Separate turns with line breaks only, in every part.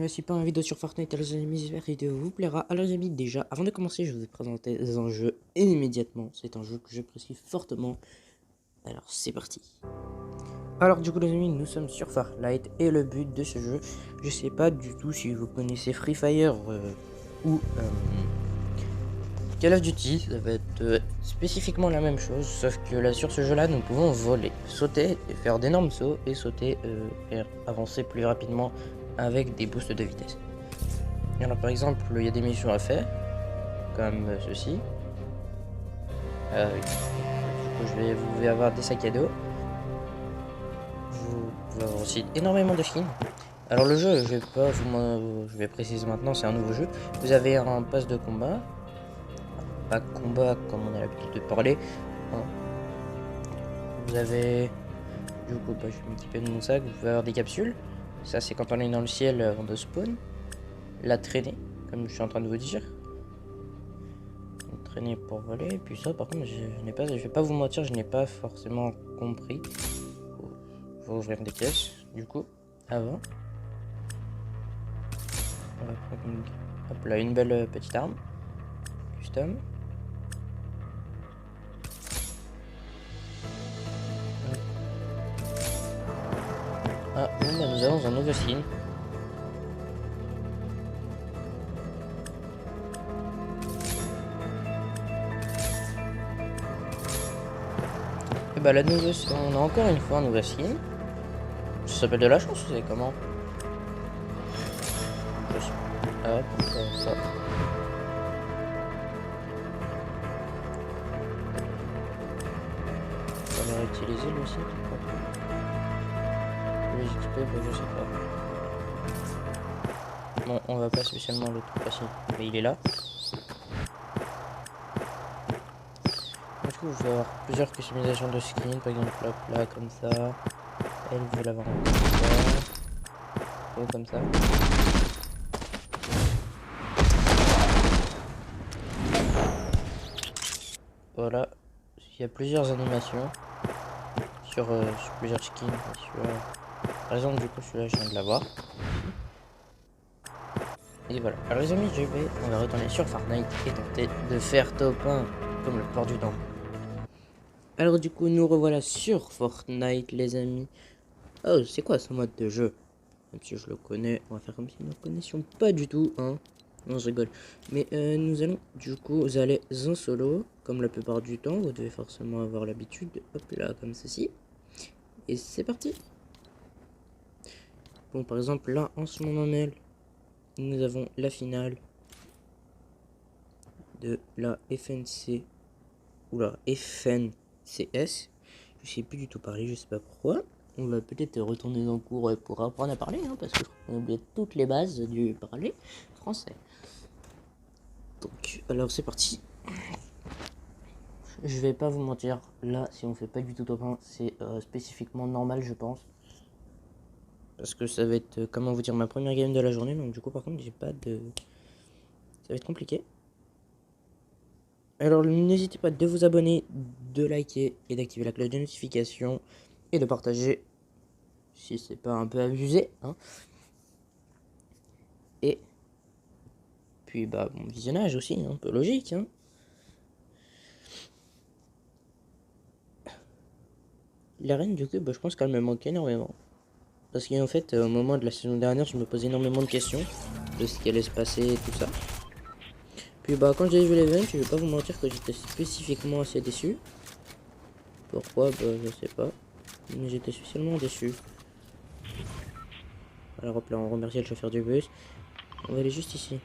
voici pas une vidéo sur Fortnite, alors les amis, j'espère que la vidéo vous plaira. Alors les amis, déjà, avant de commencer, je vais vous présenter un jeu immédiatement. C'est un jeu que j'apprécie fortement. Alors c'est parti. Alors du coup les amis, nous sommes sur Fortnite et le but de ce jeu, je sais pas du tout si vous connaissez Free Fire ou Call of Duty, ça va être spécifiquement la même chose, sauf que là sur ce jeu-là, nous pouvons voler, sauter et faire d'énormes sauts et sauter et avancer plus rapidement avec des boosts de vitesse. Alors par exemple, il y a des missions à faire, comme ceci. Du coup, vous pouvez avoir des sacs à dos. Vous pouvez avoir aussi énormément de skins. Alors le jeu, je vais préciser maintenant, c'est un nouveau jeu. Vous avez un pass de combat. Pas combat comme on a l'habitude de parler. Hein. Vous avez... Du coup, je vais m'équiper de mon sac. Vous pouvez avoir des capsules. Ça, c'est quand on est dans le ciel avant de spawn. La traînée, comme je suis en train de vous dire. Traîner pour voler. Et puis ça, par contre, je vais pas vous mentir, je n'ai pas forcément compris. Faut ouvrir des caisses, du coup, avant. On va prendre hop là, une belle petite arme. Custom. Ah, bon, nous avons un nouveau skin. Et bah, on a encore une fois un nouveau skin. Ça s'appelle de la chance, vous savez comment? Je sais pas. Hop, comme ça. On va réutiliser le aussi. Les XP, je sais pas. Bon, on va pas spécialement le tout facile, mais il est là. Du coup, vous pouvez avoir plusieurs customisations de skins, par exemple là, comme ça. Elle veut l'avoir comme ça. Ou comme ça. Voilà. Il y a plusieurs animations sur plusieurs skins. Par exemple, du coup, celui-là, je viens de l'avoir. Et voilà. Alors les amis, on va retourner sur Fortnite et tenter de faire top 1 comme la plupart du temps. Alors du coup, nous revoilà sur Fortnite, les amis. Oh, c'est quoi ce mode de jeu? Même si je le connais, on va faire comme si nous ne connaissions pas du tout, hein. Non, je rigole. Mais nous allons du coup aller en solo, comme la plupart du temps. Vous devez forcément avoir l'habitude. Hop là, comme ceci. Et c'est parti. Bon, par exemple, là, en ce moment même, nous avons la finale de la FNC. Oula, FNCS. Je sais plus du tout parler, je sais pas pourquoi. On va peut-être retourner dans le cours pour apprendre à parler, hein, parce que on a oublié toutes les bases du parler français. Donc, alors c'est parti. Je vais pas vous mentir, là, si on fait pas du tout top 1, c'est spécifiquement normal, je pense. Parce que ça va être, comment vous dire, ma première game de la journée, donc du coup, par contre, j'ai pas de... Ça va être compliqué. Alors, n'hésitez pas de vous abonner, de liker et d'activer la cloche de notification et de partager si c'est pas un peu abusé, hein. Et puis, bah, bon visionnage aussi, un peu logique, hein. La reine, du coup, bah, je pense qu'elle me manque énormément. Parce qu'en fait, au moment de la saison dernière, je me posais énormément de questions de ce qui allait se passer et tout ça. Puis, bah, quand j'ai vu l'event, je vais pas vous mentir que j'étais spécifiquement assez déçu. Pourquoi? Bah, je sais pas. Mais j'étais spécialement déçu. Alors, hop là, on remercie le chauffeur du bus. On va aller juste ici.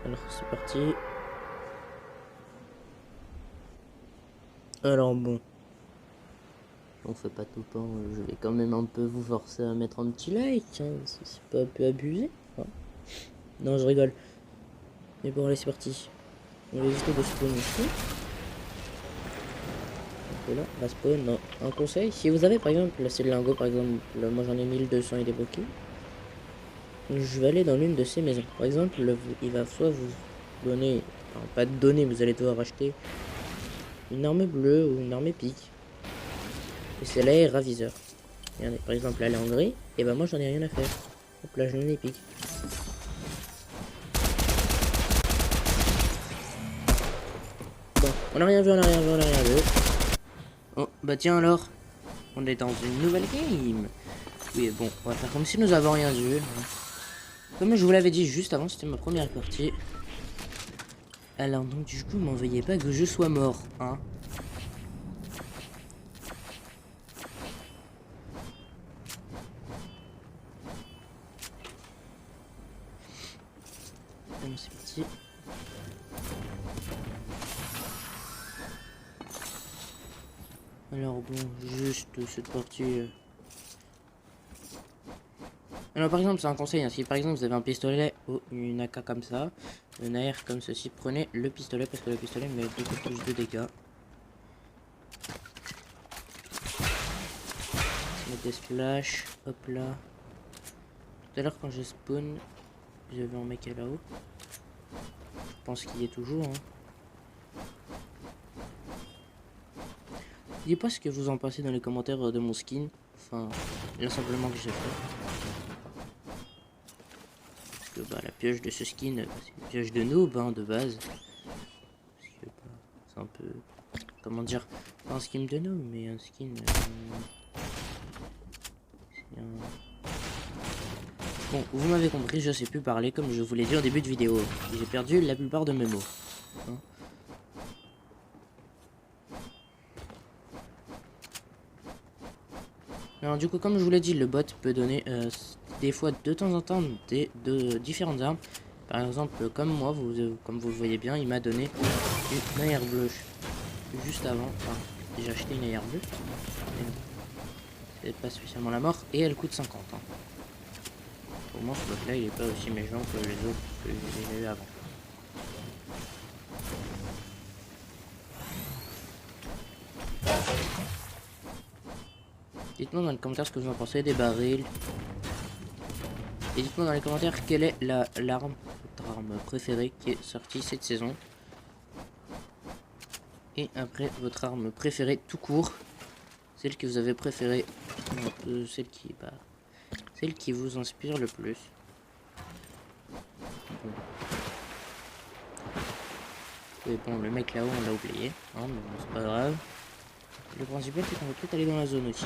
Alors, c'est parti. Alors, bon. On fait pas tout le temps. Je vais quand même un peu vous forcer à mettre un petit like, hein, si c'est pas un peu abusé. Hein. Non, je rigole. Mais bon, allez, c'est parti. On va éviter de spawn ici. Donc là, la spawn, non. Un conseil, si vous avez par exemple, là c'est le lingot par exemple, là, moi j'en ai 1200 et débloqué. Je vais aller dans l'une de ces maisons. Par exemple, il va soit vous donner, enfin pas de donner, vous allez devoir acheter une arme bleue ou une arme épique. Et celle-là est raviseur. Regardez, par exemple, là, elle est en gris. Et bah, moi, j'en ai rien à faire. Hop là, je l'ai pique. Bon, on a rien vu, on a rien vu, on a rien vu. Oh, bah tiens alors. On est dans une nouvelle game. Oui, bon, on va faire comme si nous avons rien vu. Comme je vous l'avais dit juste avant, c'était ma première partie. Alors donc du coup, m'en veuillez pas que je sois mort, hein. Allons, c'est parti. Alors bon, juste cette partie... Alors par exemple, c'est un conseil, hein, si par exemple vous avez un pistolet ou une AK comme ça, une AR comme ceci, prenez le pistolet parce que le pistolet met beaucoup plus de dégâts. Mettre des splash, hop là. Tout à l'heure quand je spawn, j'avais un mec là-haut. Je pense qu'il y est toujours. Hein. Dites pas ce que vous en pensez dans les commentaires de mon skin. Enfin, là simplement que j'ai fait. Parce que bah, la pioche de ce skin, bah, c'est une pioche de noob hein, de base. Parce que bah, c'est un peu... Comment dire, pas un skin de noob, mais un skin... Bon, vous m'avez compris, je sais plus parler comme je vous l'ai dit en début de vidéo. J'ai perdu la plupart de mes mots. Hein. Alors du coup, comme je vous l'ai dit, le bot peut donner des fois de temps en temps de différentes armes. Par exemple, comme moi, comme vous le voyez bien, il m'a donné une AR bleue juste avant. Enfin, j'ai acheté une AR bleue. C'est pas spécialement la mort et elle coûte 50. Hein. Pour moi, ce bot là, il est pas aussi méchant que les autres que j'ai eu avant. Dites-moi dans les commentaires ce que vous en pensez des barils. Et dites-moi dans les commentaires quelle est votre arme préférée qui est sortie cette saison. Et après, votre arme préférée tout court. Celle que vous avez préférée. Celle qui vous inspire le plus. Bon. Et bon, le mec là-haut, on l'a oublié. Hein, mais bon, c'est pas grave. Le principal, c'est qu'on va peut-être aller dans la zone aussi.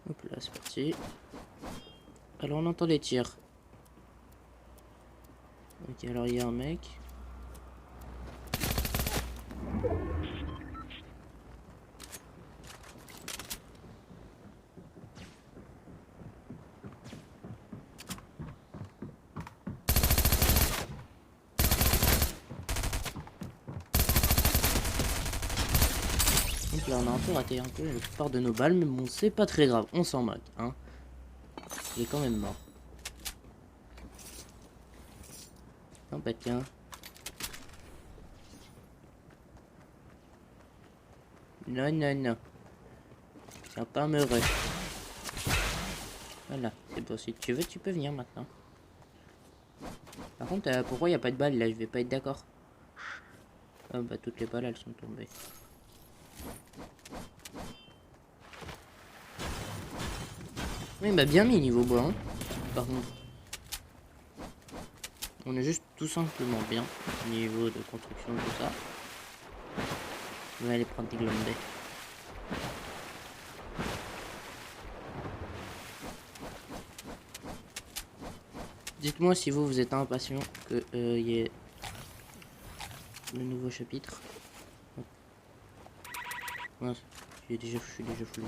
Hop là, c'est parti. Alors, on entend les tirs. Ok, alors il y a un mec. Donc là, on a un peu raté un peu la plupart de nos balles, mais bon, c'est pas très grave, on s'en moque, hein. Il est quand même mort. Non, bah tiens. Non, non, non. Tiens pas me rush. Voilà, c'est bon, si tu veux, tu peux venir maintenant. Par contre, pourquoi il n'y a pas de balles là? Je vais pas être d'accord. Ah bah toutes les balles elles sont tombées. Oui bah bien mis niveau bois hein. Par contre. On est juste tout simplement bien niveau de construction tout ça. On va aller prendre des glambés. Dites-moi si vous êtes impatient que y ait le nouveau chapitre. Ouais, je suis déjà foulé.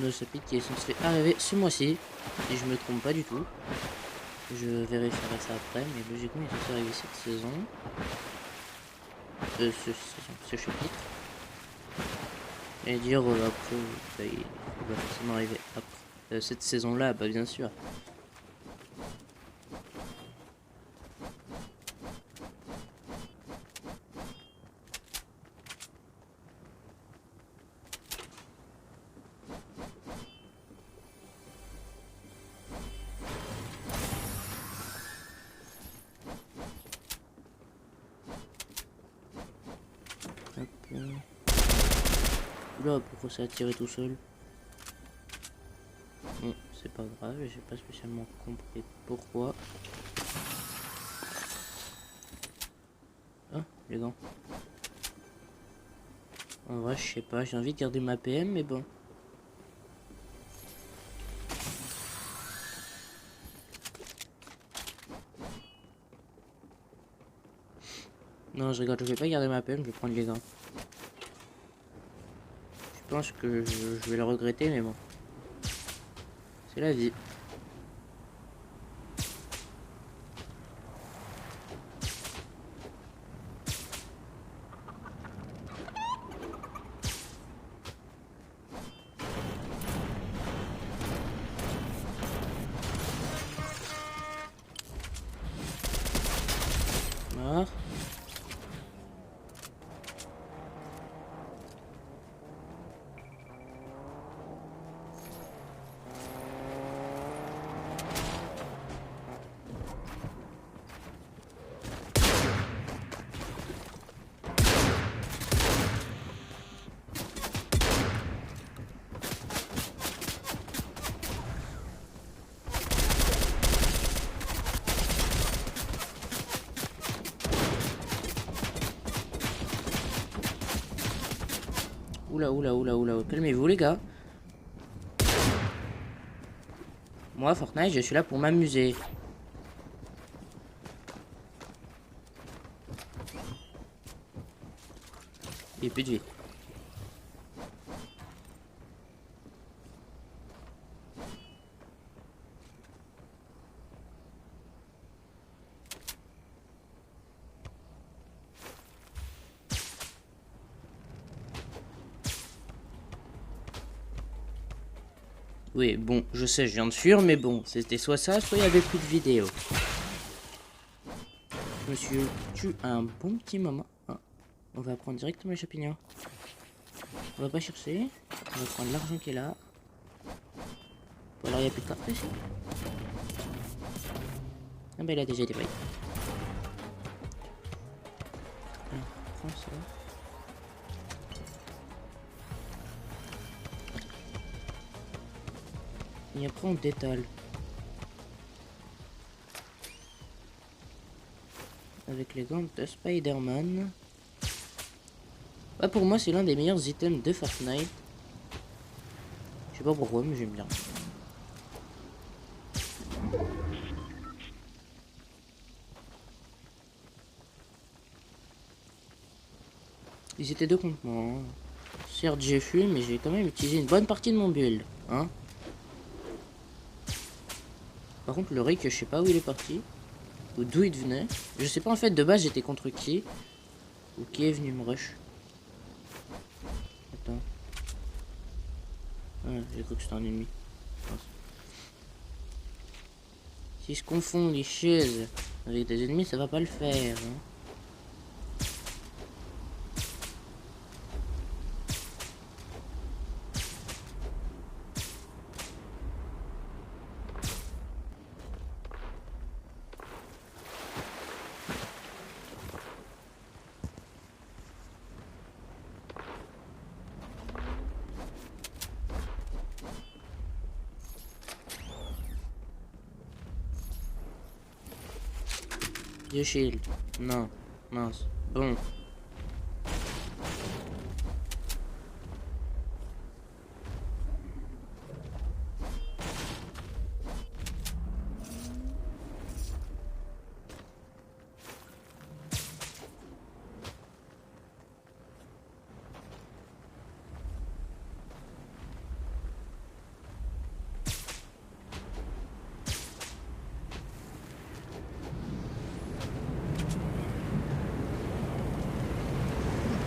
Le chapitre qui est censé arriver ce mois-ci, si je me trompe pas du tout. Je vérifierai ça après, mais logiquement il est censé arriver cette saison. Ce chapitre. Et dire après, bah, il va forcément arriver après cette saison-là, bah bien sûr. Oula, pourquoi ça a tiré tout seul? Bon, c'est pas grave, j'ai pas spécialement compris pourquoi. Ah, les gants. En vrai, je sais pas, j'ai envie de garder ma PM, mais bon. Non, je rigole, je vais pas garder ma PM, je vais prendre les gants. Je pense que je vais le regretter, mais bon. C'est la vie. Mort. Oula, oula, oula, oula, calmez-vous les gars. Moi, Fortnite, je suis là pour m'amuser. Et plus de vie. Oui, bon, je sais, je viens de fuir, mais bon, c'était soit ça, soit il y avait plus de vidéos. Monsieur, tu as un bon petit moment. Ah, on va prendre directement les champignons. On va pas chercher. On va prendre l'argent qui est là. Ou alors il n'y a plus de carte ici. Ah bah il a déjà été pris. Alors, prends ça. Et après on détale. Avec les gants de Spider-Man. Bah pour moi c'est l'un des meilleurs items de Fortnite. Je sais pas pourquoi mais j'aime bien. Ils étaient deux contre moi. Hein. Certes j'ai fui mais j'ai quand même utilisé une bonne partie de mon build. Hein. Par contre le Rick je sais pas où il est parti. Ou d'où il venait. Je sais pas en fait de base j'étais contre qui. Ou qui est venu me rush. Attends. Ah, j'ai cru que c'était un ennemi. Si je confonds les chaises avec des ennemis, ça va pas le faire. Hein. Deux shield. Non. Mince. Bon.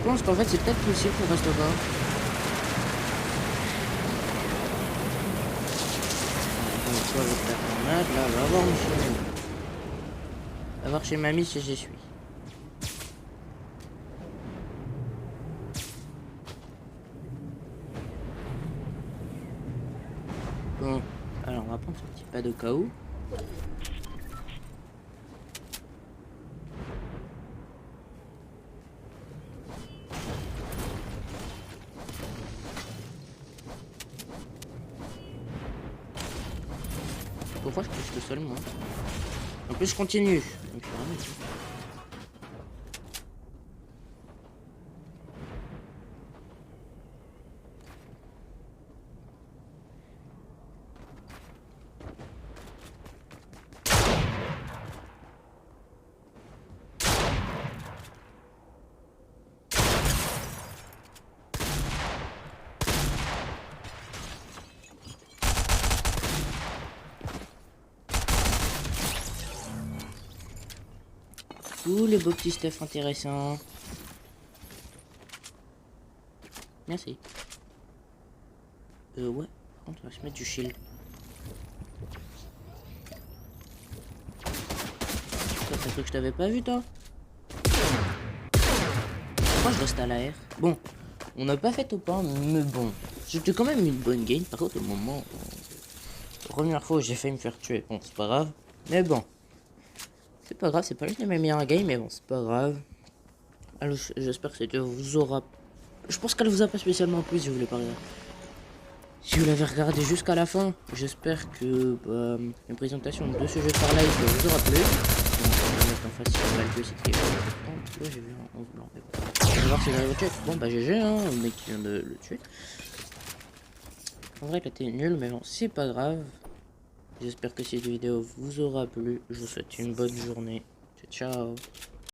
Je pense qu'en fait c'est peut-être possible qu'on reste pas. Donc soit je vais faire un match, là on va voir chez mamie. On va voir chez mamie si j'y suis. Bon, alors on va prendre ce petit pas de cas où. Pourquoi je touche le sol, moi? En plus, je continue. Donc, tous les beaux petits stuff intéressants. Merci. Ouais. Par contre, on va se mettre du shield. Toi, t'as cru que je t'avais pas vu, toi? Pourquoi je reste à l'air? Bon, on n'a pas fait top 1, mais bon. C'était quand même une bonne game. Par contre, au moment... La première fois où j'ai failli me faire tuer. Bon, c'est pas grave. Mais bon. C'est pas grave, c'est pas l'une de mes meilleures games, mais bon, c'est pas grave. Alors, j'espère que cette vidéo vous aura... Je pense qu'elle vous a pas spécialement plu si vous voulez pas regarder. Si vous l'avez regardé jusqu'à la fin, j'espère que une présentation de ce jeu par live vous aura plu. Donc, on va mettre en face sur le jeu, c'était important. Ouais, j'ai vu un 11 blanc, mais bon. On va voir si j'arrive au check. Bon, bah GG, hein, le mec qui vient de le tuer. En vrai, que t'es nul, mais bon, c'est pas grave. J'espère que cette vidéo vous aura plu. Je vous souhaite une bonne journée. Ciao, ciao.